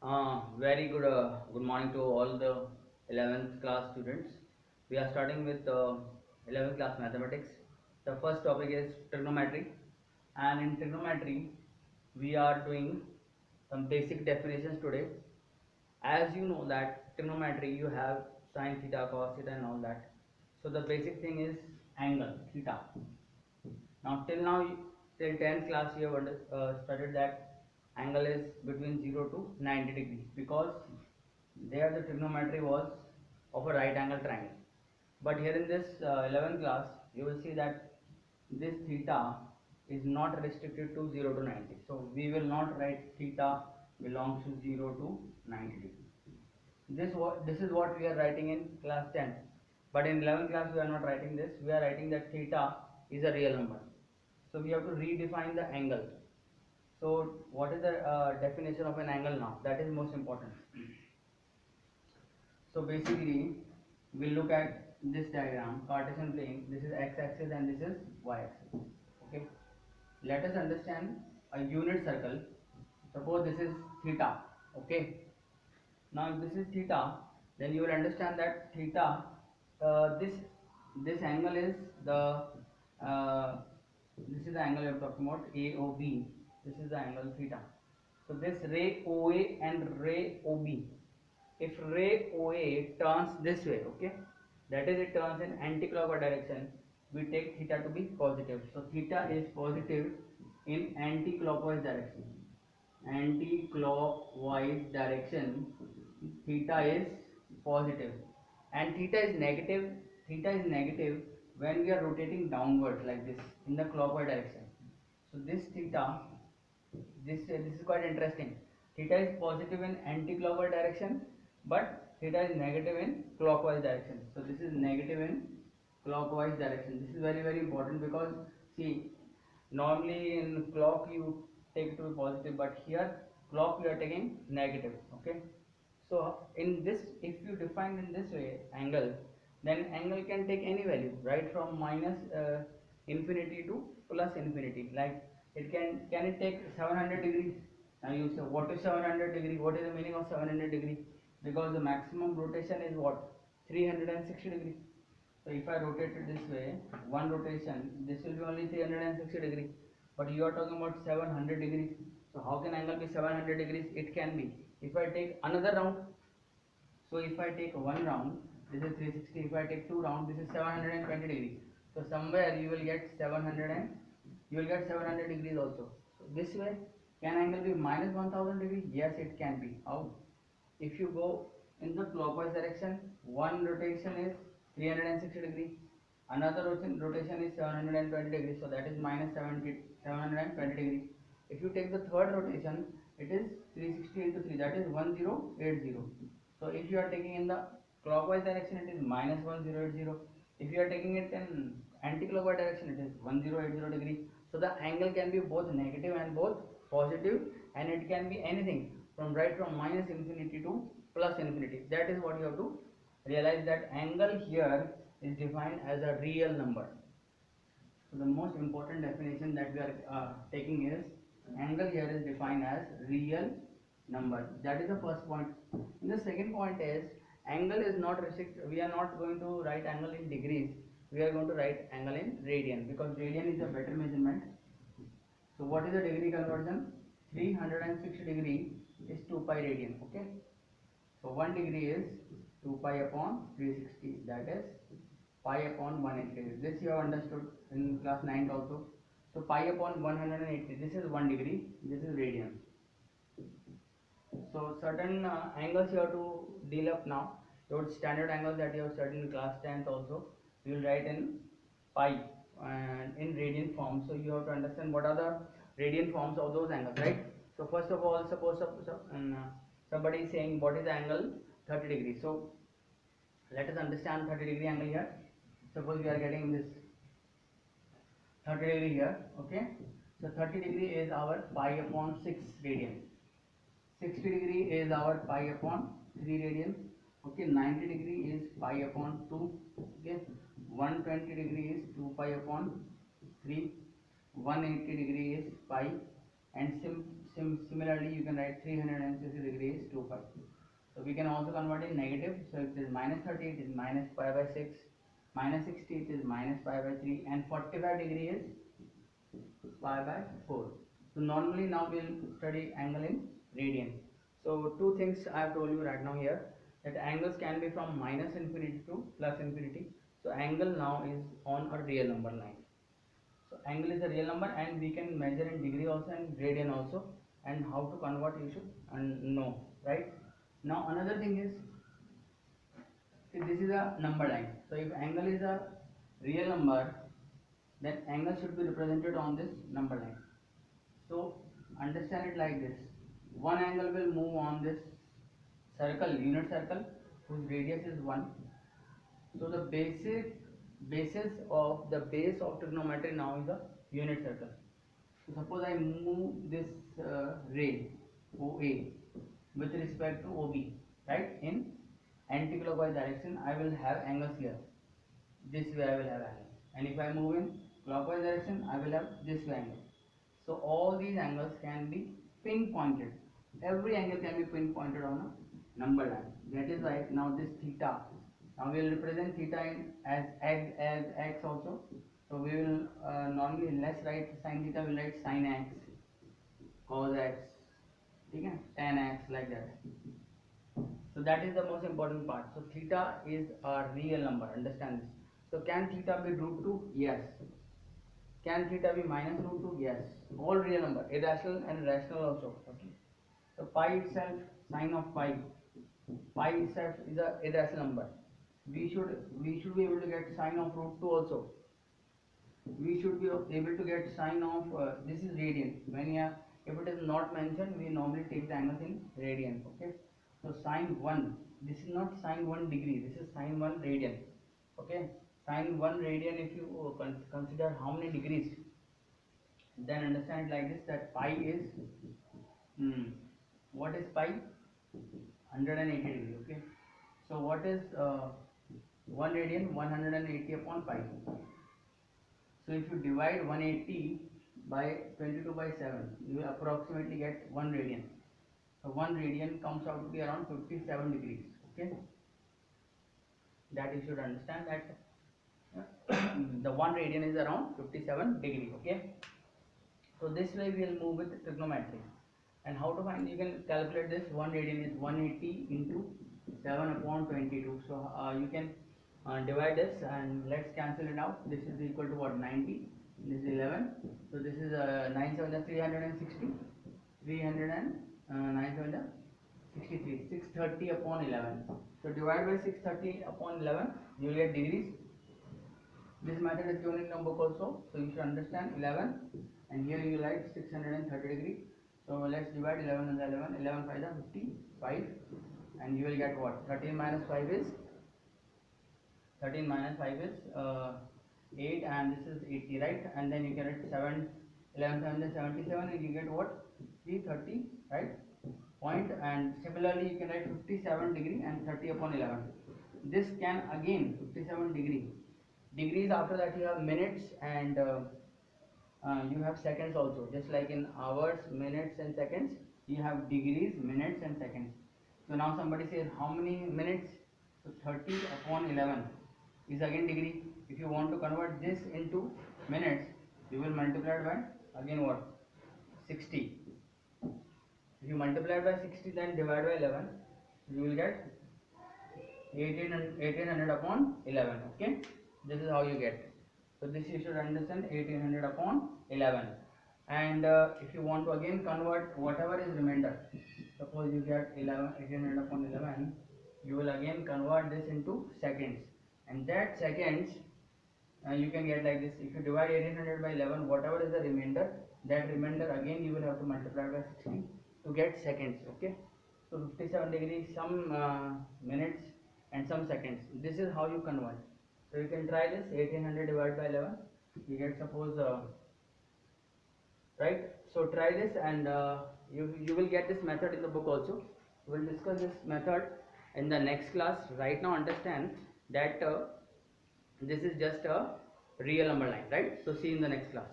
Very good morning to all the 11th class students. We are starting with 11th class mathematics. The first topic is trigonometry, and in trigonometry, we are doing some basic definitions today. As you know that trigonometry, you have sine theta, cos theta, and all that. So the basic thing is angle theta. Till now, till 10th class, you have studied that angle is between 0 to 90 degrees because there the trigonometry was of a right angle triangle. But here in this 11th class, you will see that this theta is not restricted to 0 to 90. So we will not write theta belongs to 0 to 90 degrees. This is what we are writing in class 10, but in 11th class we are not writing this. We are writing that theta is a real number, so we have to redefine the angle. So what is the definition of an angle now? That is most important. So basically we look at this diagram, Cartesian plane. This is x-axis and this is y-axis. Okay, let us understand a unit circle. Suppose this is theta. Okay, now if this is theta, then you will understand that theta, this angle is the uh, this is the angle we are talking about, AOB. This is the angle theta. So this ray OA and ray OB, if ray OA turns this way, okay, that is it turns in anti-clockwise direction, we take theta to be positive. So theta is positive in anti-clockwise direction. Anti-clockwise direction, theta is positive, and theta is negative when we are rotating downwards like this in the clockwise direction. So this theta, this is quite interesting. Theta is positive in anti-clockwise direction, but theta is negative in clockwise direction. So this is negative in clockwise direction. This is very important because see, normally in clock you take it to be positive, but here clock we are taking negative. Okay, so in this, if you define in this way angle, then angle can take any value, right from minus infinity to plus infinity. Like it can it take 700 degrees? Now you say, what is 700 degree? What is the meaning of 700 degree? Because the maximum rotation is what, 360 degree. So if I rotate it this way, one rotation, this will be only 360 degrees. But you are talking about 700 degrees. So how can angle be 700 degrees? It can be. If I take another round, so if I take one round, this is 360. If I take two rounds, this is 720 degrees. So somewhere you will get 700 and you will get 700 degrees also. So this way, can angle be minus 1000 degrees? Yes, it can be. How? If you go in the clockwise direction, one rotation is 360 degrees, another rotation is 720 degrees, so that is minus 720 degrees. If you take the third rotation, it is 360 into 3, that is 1080. So if you are taking in the clockwise direction, it is minus 1080. If you are taking it in anti-clockwise direction, it is 1080 degrees. So the angle can be both negative and both positive, and it can be anything from right from minus infinity to plus infinity. That is what you have to realize, that angle here is defined as a real number. So the most important definition that we are taking is angle here is defined as real number. That is the first point. And the second point is angle is not restricted. We are not going to write angle in degrees. We are going to write angle in radian because radian is a better measurement. So what is the degree conversion? 360 degree is 2 pi radian. Okay. So 1 degree is 2 pi upon 360, that is pi upon 180. This you have understood in class 9 also. So pi upon 180, this is 1 degree, this is radian. So certain angles you have to deal up now. Your standard angles that you have studied in class 10th also, you will write in pi and in radian form. So you have to understand what are the radian forms of those angles, right? So first of all, suppose somebody is saying what is the angle 30 degrees. So let us understand 30-degree angle here. Suppose we are getting this 30 degree here. Okay, so 30 degree is our pi upon 6 radian. 60 degree is our pi upon 3 radian. Okay, 90 degree is pi upon 2. Okay, 120 degree is 2 pi upon 3. 180 degree is pi, and similarly you can write 360 degrees 2 pi. So we can also convert in negative. So if it is minus 30, it is minus pi by 6, minus 60, it is minus pi by 3, and 45 degree is pi by 4. So normally now we'll study angle in radian. So two things I have told you right now here, that angles can be from minus infinity to plus infinity. So angle now is on a real number line. So angle is a real number, and we can measure in degree also and radian also, and how to convert you should know, right? Now another thing is, see, this is a number line. So if angle is a real number, then angle should be represented on this number line. So understand it like this: one angle will move on this circle, unit circle, whose radius is 1. So the basis of the base of trigonometry now is a unit circle. So suppose I move this ray OA with respect to OB, right, in anti-clockwise direction, I will have angles here. This way I will have angle, and if I move in clockwise direction, I will have this way angle. So all these angles can be pinpointed. Every angle can be pinpointed on a number line. That is why now this theta. Now we will represent theta in as x also. So we will normally less write sin theta, we will write sin x, cos x, okay, tan x, like that. So that is the most important part. So theta is a real number. Understand this. So can theta be root 2? Yes. Can theta be minus root 2? Yes. All real number, irrational and rational also. Okay. So pi itself, sine of pi itself is a irrational number. We should be able to get sine of root 2 also. We should be able to get sine of this is radian. When if it is not mentioned, we normally take the angles in radian. Okay. So sine 1. This is not sine 1 degree. This is sine 1 radian. Okay. Sine 1 radian. If you consider how many degrees, then understand like this, that pi is what is pi? 180 degree. Okay. So what is 1 radian? 180 upon pi. So if you divide 180 by 22 by 7, you will approximately get 1 radian. So 1 radian comes out to be around 57 degrees. Okay. That you should understand, that the 1 radian is around 57 degree. Okay. So this way we will move with trigonometry. And how to find? You can calculate this. 1 radian is 180 into 7 upon 22. So you can divide this, and let's cancel it out. This is equal to what? 90. This is 11. So this is 9 7 is 360. 300 and 9 7 is 63. 630 upon 11. So divide by 630 upon 11. You will get degrees. This method is given in your book also. So you should understand 11. And here you write 630 degree. So let's divide 11 and 11. 11 5 is 55, and you will get what? 13 minus 5 is 8, and this is 80, right? And then you can write 7, 11 7 is 77, and you get what? 330, right? Point. And similarly you can write 57 degree and 30 upon 11. This can again 57 degree. Degrees, after that you have minutes, and you have seconds also. Just like in hours, minutes and seconds, you have degrees, minutes and seconds. So now somebody says how many minutes? So 30 upon 11 is again degree. If you want to convert this into minutes, you will multiply it by again what? 60. If you multiply it by 60, then divide by 11, you will get 1800 upon 11. Okay, this is how you get. So this you should understand, 1800 upon 11. And if you want to again convert whatever is remainder, suppose you get 1800 upon 11, you will again convert this into seconds, and that seconds you can get like this. If you divide 1800 by 11, whatever is the remainder, that remainder again you will have to multiply by 60 to get seconds. Okay, so 57 degrees, some minutes and some seconds. This is how you convert. So you can try this. 1800 divided by 11, you get, suppose right. So try this, and you will get this method in the book also. We will discuss this method in the next class. Right now understand that this is just a real number line, right? So see you in the next class.